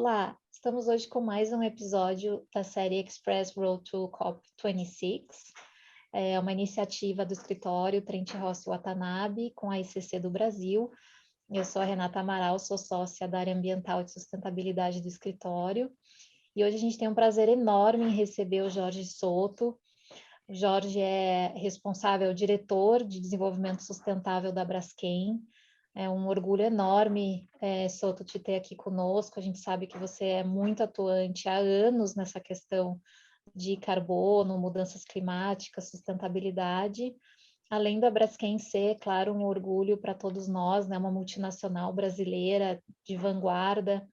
Olá, estamos hoje com mais um episódio da série Express Road to COP26. É uma iniciativa do escritório Trent Rossi Watanabe com a ICC do Brasil. Eu sou a Renata Amaral, sou sócia da área ambiental e de sustentabilidade do escritório. E hoje a gente tem um prazer enorme em receber o Jorge Soto. O Jorge é responsável, diretor de desenvolvimento sustentável da Braskem. É um orgulho enorme, Soto, te ter aqui conosco. A gente sabe que você é muito atuante há anos nessa questão de carbono, mudanças climáticas, sustentabilidade. Além da Braskem ser, claro, um orgulho para todos nós, né? Uma multinacional brasileira de vanguarda.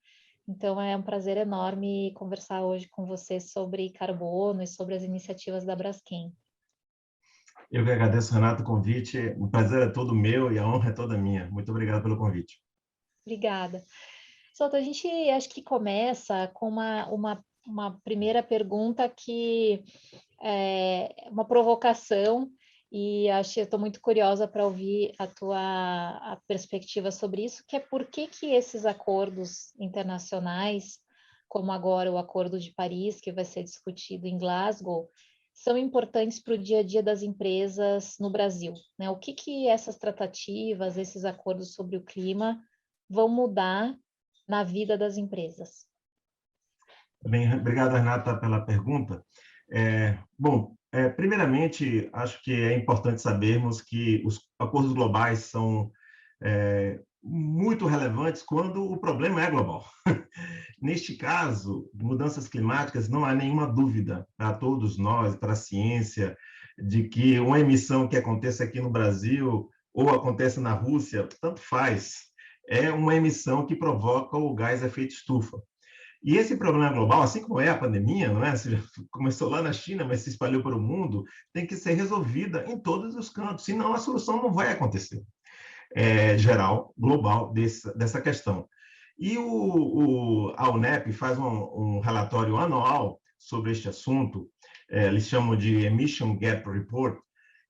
Então, é um prazer enorme conversar hoje com você sobre carbono e sobre as iniciativas da Braskem. Eu que agradeço, Renato, o convite. O prazer é todo meu e a honra é toda minha. Muito obrigado pelo convite. Obrigada. Soto, a gente acho que começa com uma primeira pergunta que é uma provocação, e acho que eu estou muito curiosa para ouvir a perspectiva sobre isso, que é por que esses acordos internacionais, como agora o Acordo de Paris, que vai ser discutido em Glasgow, são importantes para o dia a dia das empresas no Brasil, né? O que essas tratativas, esses acordos sobre o clima vão mudar na vida das empresas? Bem, obrigado, Renata, pela pergunta. Primeiramente, acho que é importante sabermos que os acordos globais são muito relevantes quando o problema é global. Neste caso, mudanças climáticas, não há nenhuma dúvida para todos nós, para a ciência, de que uma emissão que aconteça aqui no Brasil ou aconteça na Rússia, tanto faz, é uma emissão que provoca o gás efeito estufa. E esse problema global, assim como é a pandemia, não é? Começou lá na China, mas se espalhou para o mundo, tem que ser resolvida em todos os cantos, senão a solução não vai acontecer, geral, global, dessa questão. E a UNEP faz um relatório anual sobre este assunto, eles chamam de Emission Gap Report,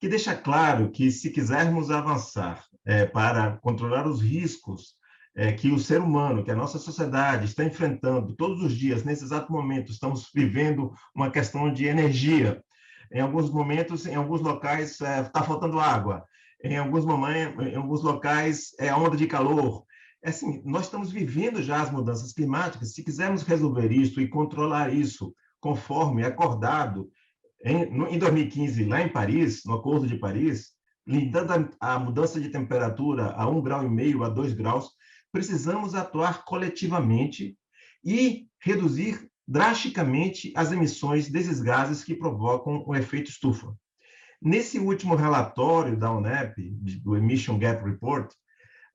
que deixa claro que se quisermos avançar para controlar os riscos que o ser humano, que a nossa sociedade está enfrentando todos os dias, nesse exato momento, estamos vivendo uma questão de energia. Em alguns momentos, em alguns locais, está faltando água. Em alguns locais, é onda de calor. Assim, nós estamos vivendo já as mudanças climáticas. Se quisermos resolver isso e controlar isso conforme acordado em 2015, lá em Paris, no Acordo de Paris, limitando a mudança de temperatura a 1,5 grau, a 2 graus, precisamos atuar coletivamente e reduzir drasticamente as emissões desses gases que provocam o efeito estufa. Nesse último relatório da UNEP, do Emission Gap Report,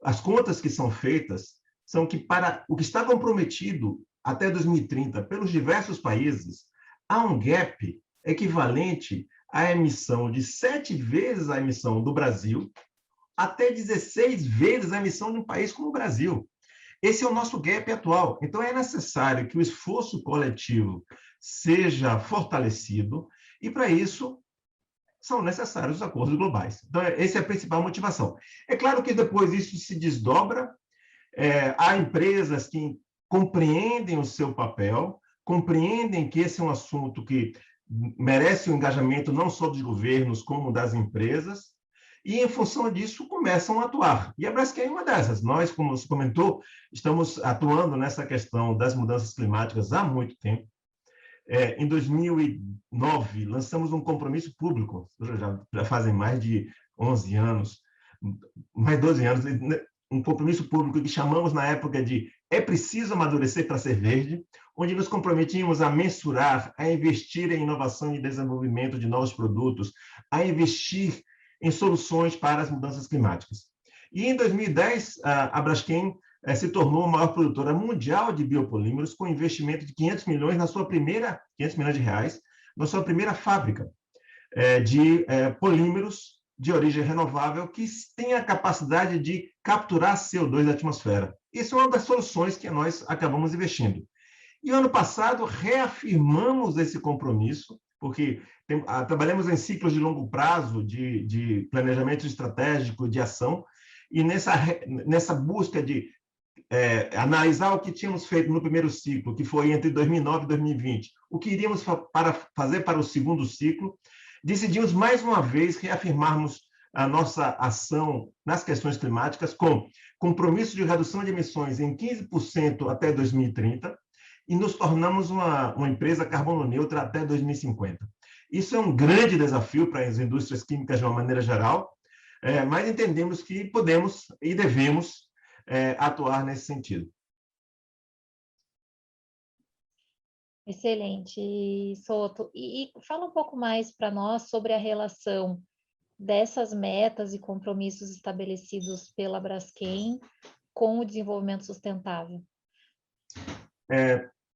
as contas que são feitas são que para o que está comprometido até 2030 pelos diversos países, há um gap equivalente à emissão de 7 vezes a emissão do Brasil, até 16 vezes a emissão de um país como o Brasil. Esse é o nosso gap atual. Então, é necessário que o esforço coletivo seja fortalecido, e, para isso, são necessários os acordos globais. Então, essa é a principal motivação. É claro que depois isso se desdobra, há empresas que compreendem o seu papel, compreendem que esse é um assunto que merece o engajamento não só dos governos, como das empresas, e, em função disso, começam a atuar. E a Braskem é uma dessas. Nós, como você comentou, estamos atuando nessa questão das mudanças climáticas há muito tempo. Em 2009, lançamos um compromisso público, já fazem mais de 11 anos, mais 12 anos, um compromisso público que chamamos na época de É Preciso Amadurecer para Ser Verde, onde nos comprometimos a mensurar, a investir em inovação e desenvolvimento de novos produtos, a investir em soluções para as mudanças climáticas. E em 2010, a Braskem se tornou a maior produtora mundial de biopolímeros, com investimento de 500 milhões de reais, na sua primeira fábrica de polímeros de origem renovável que tem a capacidade de capturar CO2 da atmosfera. Isso é uma das soluções que nós acabamos investindo. E ano passado reafirmamos esse compromisso, porque trabalhamos em ciclos de longo prazo de planejamento estratégico de ação, e nessa busca de analisar o que tínhamos feito no primeiro ciclo, que foi entre 2009 e 2020, o que iríamos fazer para o segundo ciclo, decidimos mais uma vez reafirmarmos a nossa ação nas questões climáticas com compromisso de redução de emissões em 15% até 2030 e nos tornamos uma empresa carbono neutra até 2050. Isso é um grande desafio para as indústrias químicas de uma maneira geral, mas entendemos que podemos e devemos atuar nesse sentido. Excelente, Soto. E fala um pouco mais para nós sobre a relação dessas metas e compromissos estabelecidos pela Braskem com o desenvolvimento sustentável.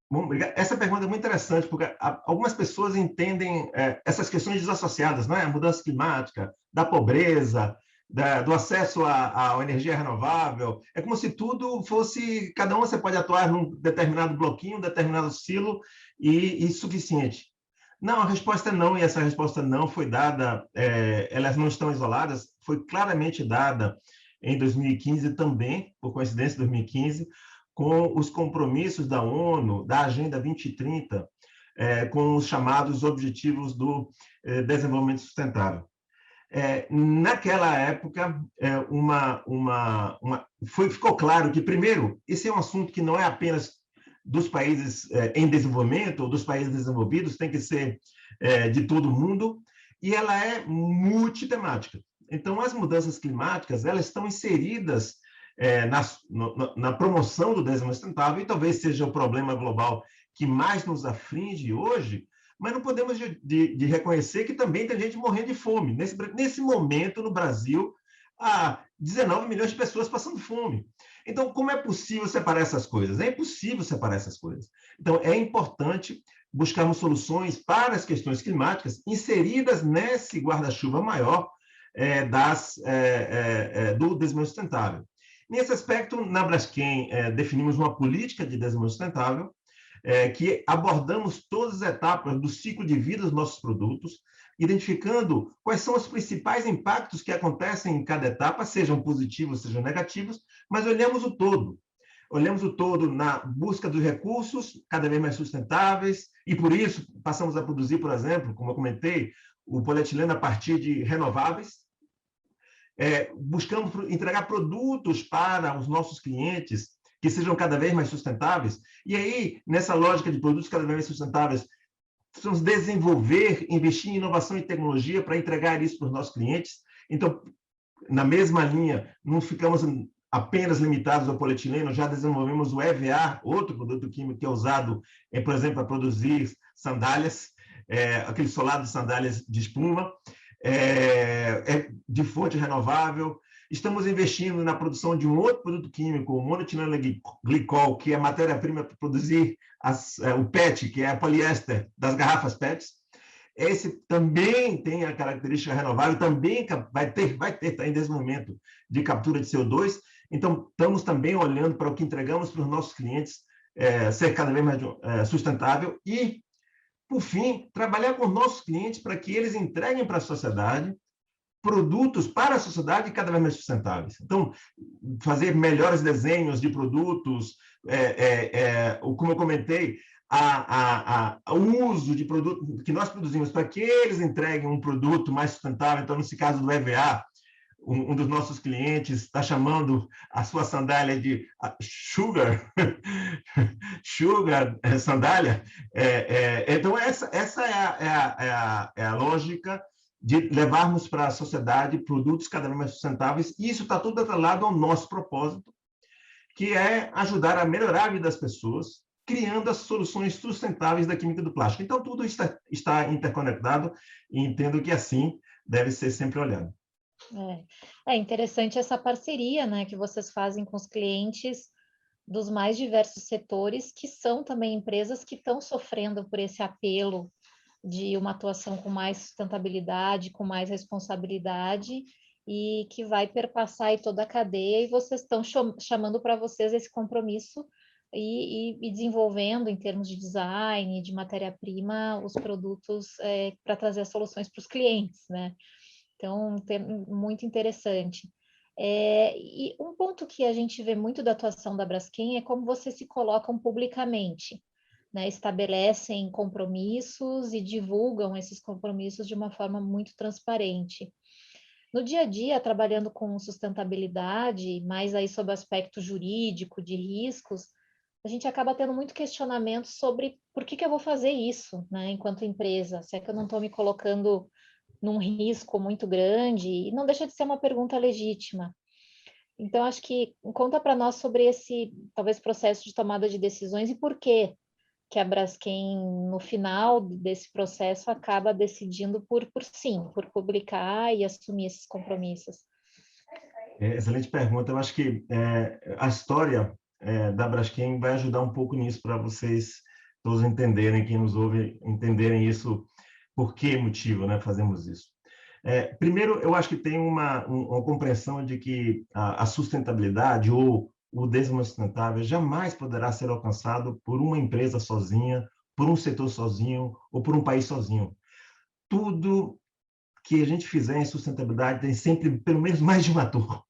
Bom, essa pergunta é muito interessante, porque algumas pessoas entendem essas questões desassociadas, não é? A mudança climática, da pobreza, do acesso à energia renovável. É como se tudo fosse... Cada um você pode atuar num determinado bloquinho, um determinado silo e suficiente. Não, a resposta é não, e essa resposta não foi dada, elas não estão isoladas, foi claramente dada em 2015 também, por coincidência, 2015, com os compromissos da ONU, da Agenda 2030, com os chamados Objetivos do Desenvolvimento Sustentável. Naquela época, ficou claro que, primeiro, esse é um assunto que não é apenas dos países em desenvolvimento ou dos países desenvolvidos, tem que ser de todo mundo, e ela é multitemática. Então, as mudanças climáticas, elas estão inseridas na promoção do desenvolvimento sustentável, e talvez seja o problema global que mais nos aflige hoje, mas não podemos de reconhecer que também tem gente morrendo de fome. Nesse momento, no Brasil, há 19 milhões de pessoas passando fome. Então, como é possível separar essas coisas? É impossível separar essas coisas. Então, é importante buscarmos soluções para as questões climáticas inseridas nesse guarda-chuva maior do desenvolvimento sustentável. Nesse aspecto, na Braskem, definimos uma política de desenvolvimento sustentável, que abordamos todas as etapas do ciclo de vida dos nossos produtos, identificando quais são os principais impactos que acontecem em cada etapa, sejam positivos, sejam negativos, mas olhamos o todo. Olhamos o todo na busca dos recursos cada vez mais sustentáveis, e por isso passamos a produzir, por exemplo, como eu comentei, o polietileno a partir de renováveis. Buscamos entregar produtos para os nossos clientes que sejam cada vez mais sustentáveis. E aí, nessa lógica de produtos cada vez mais sustentáveis, precisamos desenvolver, investir em inovação e tecnologia para entregar isso para os nossos clientes. Então, na mesma linha, não ficamos apenas limitados ao polietileno, já desenvolvemos o EVA, outro produto químico que é usado, por exemplo, para produzir sandálias, aquele solado de sandálias de espuma, de fonte renovável. Estamos investindo na produção de um outro produto químico, o monoetilenoglicol, que é a matéria-prima para produzir o PET, que é a poliéster das garrafas PET. Esse também tem a característica renovável, também vai ter está em desenvolvimento de captura de CO2. Então, estamos também olhando para o que entregamos para os nossos clientes ser cada vez mais sustentável e, por fim, trabalhar com os nossos clientes para que eles entreguem para a sociedade produtos para a sociedade cada vez mais sustentáveis. Então, fazer melhores desenhos de produtos, como eu comentei, o uso de produtos que nós produzimos para que eles entreguem um produto mais sustentável. Então, nesse caso do EVA, um dos nossos clientes está chamando a sua sandália de sugar sandália. Então, essa é a lógica de levarmos para a sociedade produtos cada vez mais sustentáveis, e isso está tudo atrelado ao nosso propósito, que é ajudar a melhorar a vida das pessoas, criando as soluções sustentáveis da química do plástico. Então, tudo está interconectado, e entendo que assim deve ser sempre olhado. É interessante essa parceria, né, que vocês fazem com os clientes dos mais diversos setores, que são também empresas que estão sofrendo por esse apelo de uma atuação com mais sustentabilidade, com mais responsabilidade, e que vai perpassar aí toda a cadeia, e vocês estão chamando para vocês esse compromisso e desenvolvendo em termos de design, de matéria-prima, os produtos para trazer as soluções para os clientes, né? Então, muito interessante. E um ponto que a gente vê muito da atuação da Braskem é como vocês se colocam publicamente, né? Estabelecem compromissos e divulgam esses compromissos de uma forma muito transparente. No dia a dia, trabalhando com sustentabilidade, mais aí sob o aspecto jurídico, de riscos, a gente acaba tendo muito questionamento sobre por que eu vou fazer isso, né, enquanto empresa? Se é que eu não estou me colocando num risco muito grande? E não deixa de ser uma pergunta legítima. Então, acho que conta para nós sobre esse, talvez, processo de tomada de decisões e por que a Braskem, no final desse processo, acaba decidindo por sim, por publicar e assumir esses compromissos. Excelente pergunta. Eu acho que a história da Braskem vai ajudar um pouco nisso para vocês todos entenderem, quem nos ouve, entenderem isso, por que motivo, né, fazemos isso. Primeiro, eu acho que tem uma compreensão de que a sustentabilidade ou o desenvolvimento sustentável jamais poderá ser alcançado por uma empresa sozinha, por um setor sozinho ou por um país sozinho. Tudo que a gente fizer em sustentabilidade tem sempre, pelo menos, mais de um ator.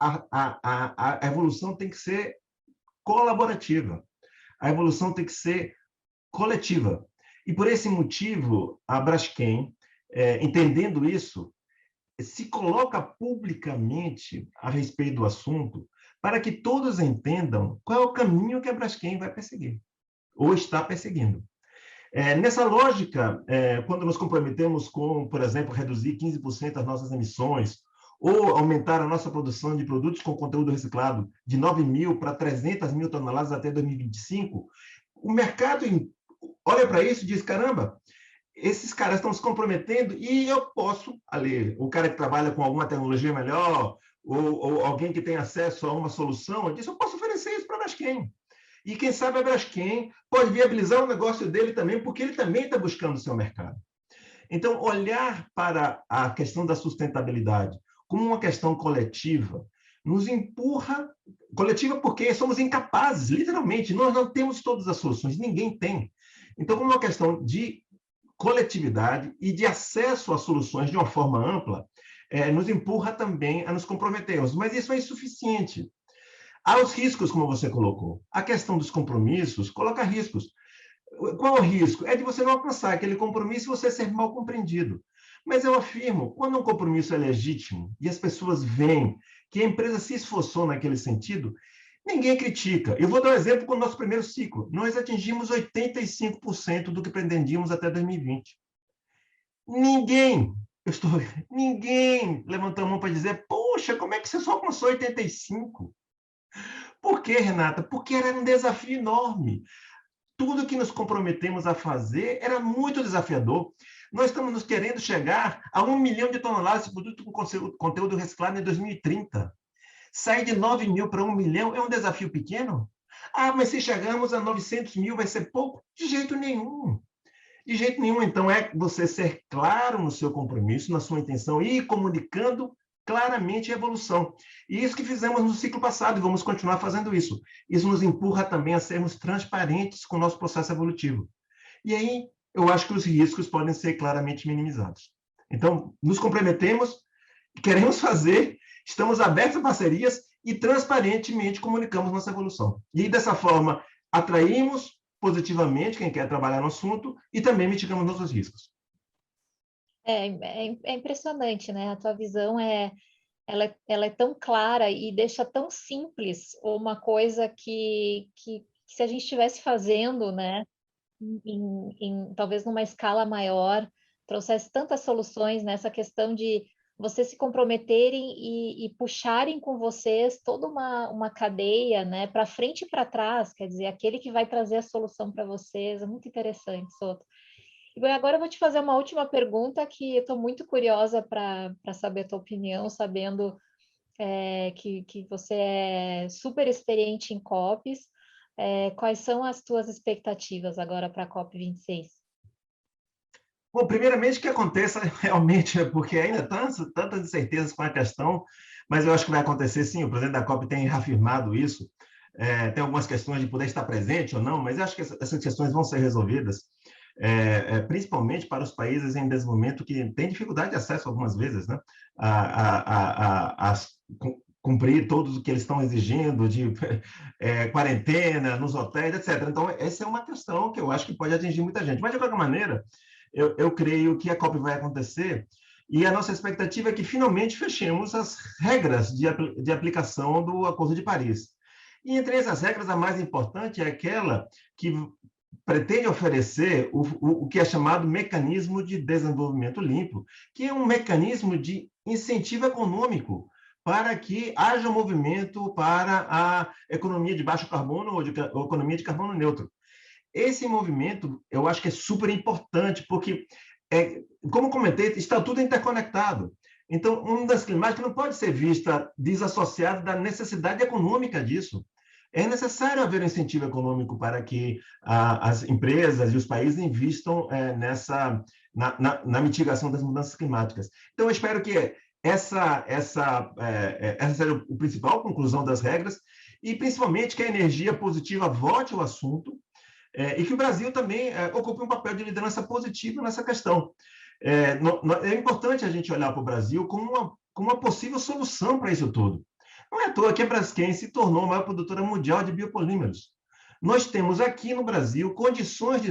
A evolução tem que ser colaborativa. A evolução tem que ser coletiva. E, por esse motivo, a Braskem, entendendo isso, se coloca publicamente a respeito do assunto para que todos entendam qual é o caminho que a Braskem vai perseguir, ou está perseguindo. Nessa lógica, quando nos comprometemos com, por exemplo, reduzir 15% as nossas emissões, ou aumentar a nossa produção de produtos com conteúdo reciclado de 9 mil para 300 mil toneladas até 2025, o mercado olha para isso e diz, caramba, esses caras estão se comprometendo e eu posso, ali, o cara que trabalha com alguma tecnologia melhor, ou alguém que tem acesso a uma solução, eu posso oferecer isso para a Braskem. E quem sabe a Braskem pode viabilizar o negócio dele também, porque ele também está buscando o seu mercado. Então, olhar para a questão da sustentabilidade como uma questão coletiva nos empurra, coletiva porque somos incapazes, literalmente, nós não temos todas as soluções, ninguém tem. Então, como uma questão de coletividade e de acesso a soluções de uma forma ampla, nos empurra também a nos comprometermos. Mas isso é insuficiente. Há os riscos, como você colocou. A questão dos compromissos coloca riscos. Qual é o risco? É de você não alcançar aquele compromisso e você ser mal compreendido. Mas eu afirmo, quando um compromisso é legítimo e as pessoas veem que a empresa se esforçou naquele sentido, ninguém critica. Eu vou dar um exemplo com o nosso primeiro ciclo. Nós atingimos 85% do que pretendíamos até 2020. Ninguém levantou a mão para dizer, poxa, como é que você só alcançou 85%? Por quê, Renata? Porque era um desafio enorme. Tudo que nos comprometemos a fazer era muito desafiador. Nós estamos nos querendo chegar a 1 milhão de toneladas de produto com conteúdo reciclado em 2030. Sair de 9 mil para 1 milhão é um desafio pequeno? Ah, mas se chegarmos a 900 mil vai ser pouco? De jeito nenhum. De jeito nenhum. Então, é você ser claro no seu compromisso, na sua intenção e ir comunicando claramente a evolução. E isso que fizemos no ciclo passado, e vamos continuar fazendo isso. Isso nos empurra também a sermos transparentes com o nosso processo evolutivo. E aí, eu acho que os riscos podem ser claramente minimizados. Então, nos comprometemos, queremos fazer, estamos abertos a parcerias e transparentemente comunicamos nossa evolução. E dessa forma, atraímos positivamente quem quer trabalhar no assunto e também mitigamos nossos riscos. É impressionante, né? A tua visão ela é tão clara e deixa tão simples uma coisa que se a gente estivesse fazendo, né, talvez numa escala maior, trouxesse tantas soluções nessa questão de vocês se comprometerem e puxarem com vocês toda uma cadeia, né, para frente e para trás, quer dizer, aquele que vai trazer a solução para vocês. É muito interessante, Soto. E bem, agora eu vou te fazer uma última pergunta que eu estou muito curiosa para saber a tua opinião, sabendo que você é super experiente em COPs. Quais são as tuas expectativas agora para a COP 26? Bom, primeiramente que aconteça realmente, porque ainda tantas incertezas com a questão, mas eu acho que vai acontecer sim, o presidente da COP tem reafirmado isso, tem algumas questões de poder estar presente ou não, mas eu acho que essas questões vão ser resolvidas. principalmente para os países em desenvolvimento que têm dificuldade de acesso algumas vezes, né, a cumprir todos o que eles estão exigindo de quarentena nos hotéis, etc. Então, essa é uma questão que eu acho que pode atingir muita gente. Mas, de qualquer maneira, eu creio que a COP vai acontecer e a nossa expectativa é que finalmente fechemos as regras de aplicação do Acordo de Paris. E entre essas regras, a mais importante é aquela que pretende oferecer o que é chamado Mecanismo de Desenvolvimento Limpo, que é um mecanismo de incentivo econômico para que haja um movimento para a economia de baixo carbono ou economia de carbono neutro. Esse movimento, eu acho que é super importante, porque, como comentei, está tudo interconectado. Então, uma mudança climática não pode ser vista desassociada da necessidade econômica disso. É necessário haver um incentivo econômico para que as empresas e os países investam na mitigação das mudanças climáticas. Então, eu espero que essa seja a principal conclusão das regras, e principalmente que a energia positiva volte ao assunto, e que o Brasil também ocupe um papel de liderança positivo nessa questão. É importante a gente olhar para o Brasil como uma possível solução para isso tudo. Não é à toa que a Braskem se tornou a maior produtora mundial de biopolímeros. Nós temos aqui no Brasil condições de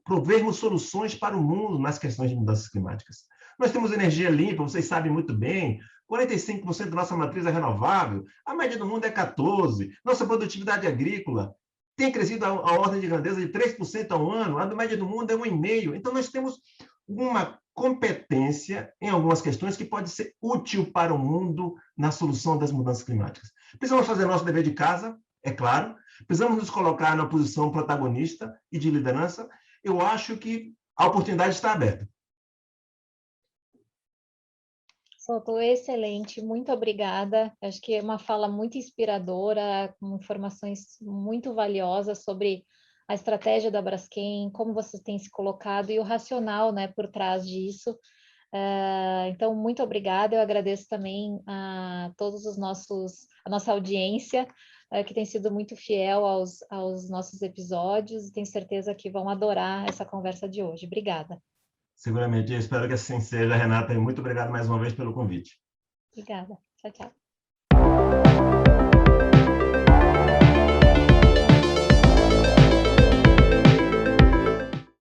provermos soluções para o mundo nas questões de mudanças climáticas. Nós temos energia limpa, vocês sabem muito bem, 45% da nossa matriz é renovável, a média do mundo é 14%, nossa produtividade agrícola tem crescido a ordem de grandeza de 3% ao ano, a média do mundo é 1,5%. Então, nós temos uma competência em algumas questões que pode ser útil para o mundo na solução das mudanças climáticas. Precisamos fazer nosso dever de casa, é claro, precisamos nos colocar na posição protagonista e de liderança. Eu acho que a oportunidade está aberta. Soltou excelente, muito obrigada. Acho que é uma fala muito inspiradora, com informações muito valiosas sobre a estratégia da Braskem, como vocês têm se colocado e o racional, né, por trás disso. Então, muito obrigada. Eu agradeço também a todos a nossa audiência, que tem sido muito fiel aos nossos episódios, e tenho certeza que vão adorar essa conversa de hoje. Obrigada. Seguramente, eu espero que assim seja, Renata, e muito obrigado mais uma vez pelo convite. Obrigada. Tchau, tchau.